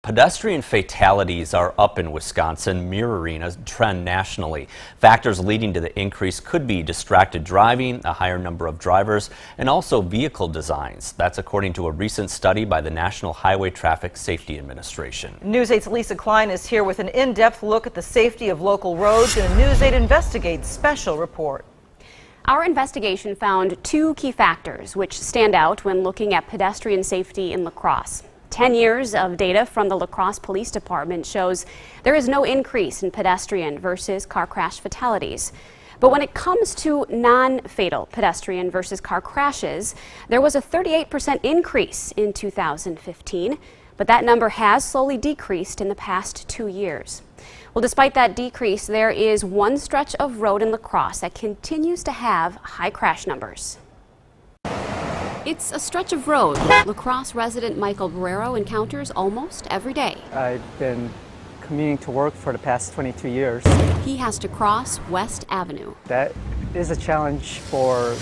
Pedestrian fatalities are up in Wisconsin, mirroring a trend nationally. Factors leading to the increase could be distracted driving, a higher number of drivers, and also vehicle designs. That's according to a recent study by the National Highway Traffic Safety Administration. News 8's Lisa Klein is here with an in-depth look at the safety of local roads in a News 8 Investigates special report. Our investigation found two key factors which stand out when looking at pedestrian safety in La Crosse. 10 years of data from the La Crosse Police Department shows there is no increase in pedestrian versus car crash fatalities. But when it comes to non-fatal pedestrian versus car crashes, there was a 38% increase in 2015, but that number has slowly decreased in the past 2 years. Well, despite that decrease, there is one stretch of road in La Crosse that continues to have high crash numbers. It's a stretch of road La Crosse resident Michael Barrero encounters almost every day. I've been commuting to work for the past 22 years. He has to cross West Avenue. That is a challenge for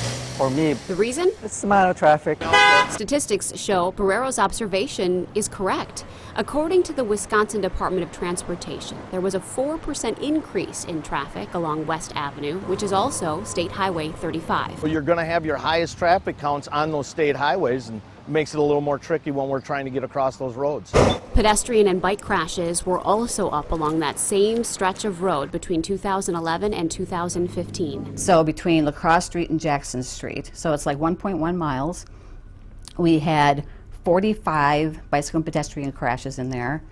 me. The reason? It's the amount of traffic. Statistics show Barrero's observation is correct. According to the Wisconsin Department of Transportation, there was a 4% increase in traffic along West Avenue, which is also State Highway 35. Well, you're going to have your highest traffic counts on those state highways, and makes it a little more tricky when we're trying to get across those roads. Pedestrian and bike crashes were also up along that same stretch of road between 2011 and 2015. So between La Crosse Street and Jackson Street, so it's like 1.1 miles, we had 45 bicycle and pedestrian crashes in there,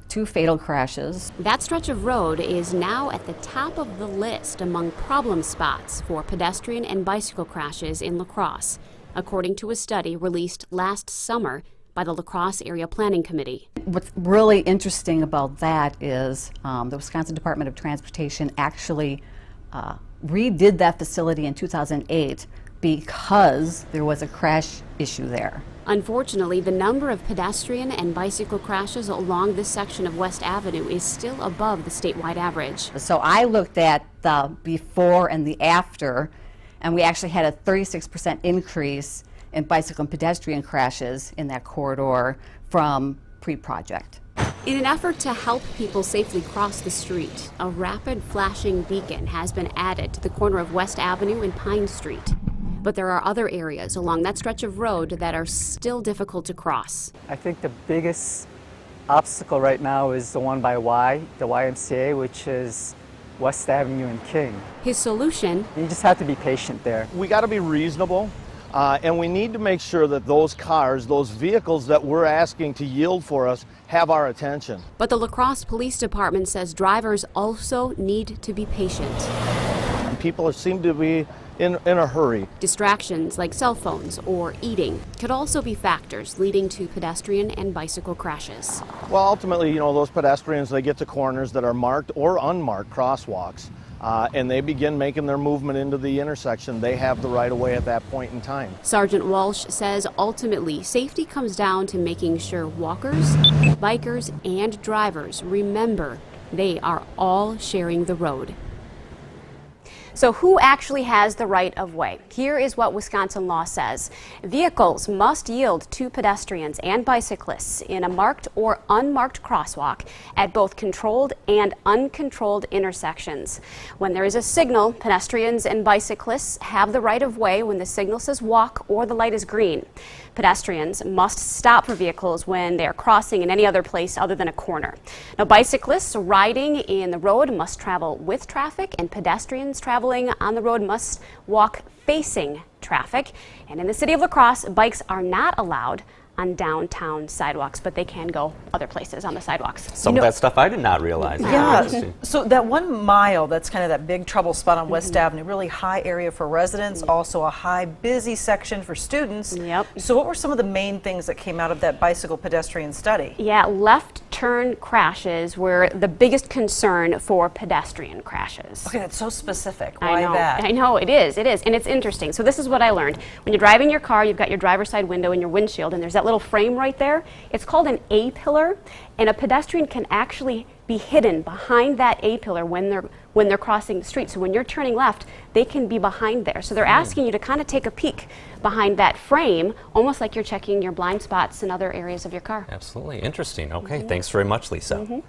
2 fatal crashes. That stretch of road is now at the top of the list among problem spots for pedestrian and bicycle crashes in La Crosse, according to a study released last summer by the La Crosse Area Planning Committee. What's really interesting about that is the Wisconsin Department of Transportation actually redid that facility in 2008 because there was a crash issue there. Unfortunately, the number of pedestrian and bicycle crashes along this section of West Avenue is still above the statewide average. So I looked at the before and the after, and we actually had a 36% increase in bicycle and pedestrian crashes in that corridor from pre-project. In an effort to help people safely cross the street, a rapid flashing beacon has been added to the corner of West Avenue and Pine Street. But there are other areas along that stretch of road that are still difficult to cross. I think the biggest obstacle right now is the one by the YMCA, which is West Avenue and King. His solution? You just have to be patient there. We got to be reasonable, and we need to make sure that those cars, those vehicles that we're asking to yield for us, have our attention. But the La Crosse Police Department says drivers also need to be patient. People seem to be in a hurry. Distractions like cell phones or eating could also be factors leading to pedestrian and bicycle crashes. Well, ultimately, those pedestrians, they get to corners that are marked or unmarked crosswalks, and they begin making their movement into the intersection. They have the right of way at that point in time. Sergeant Walsh says ultimately safety comes down to making sure walkers, bikers, and drivers remember they are all sharing the road. So who actually has the right of way? Here is what Wisconsin law says. Vehicles must yield to pedestrians and bicyclists in a marked or unmarked crosswalk at both controlled and uncontrolled intersections. When there is a signal, pedestrians and bicyclists have the right of way when the signal says walk or the light is green. Pedestrians must stop for vehicles when they are crossing in any other place other than a corner. Now, bicyclists riding in the road must travel with traffic, and pedestrians traveling on the road must walk facing traffic. And in the city of La Crosse, bikes are not allowed on downtown sidewalks, but they can go other places on the sidewalks. Some of that stuff I did not realize. Yeah, so that 1 mile, that's kind of that big trouble spot on West Avenue, really high area for residents, also a high busy section for students. Yep. So what were some of the main things that came out of that bicycle pedestrian study? Yeah, left turn crashes were the biggest concern for pedestrian crashes. Okay, that's so specific. Why I know, that? I know, it is, and it's interesting. So this is what I learned. When you're driving your car, you've got your driver's side window and your windshield, and there's that little frame right there. It's called an A-pillar, and a pedestrian can actually be hidden behind that A-pillar when they're crossing the street. So when you're turning left, they can be behind there. So they're asking you to kind of take a peek behind that frame, almost like you're checking your blind spots and other areas of your car. Absolutely interesting. Okay, thanks very much, Lisa.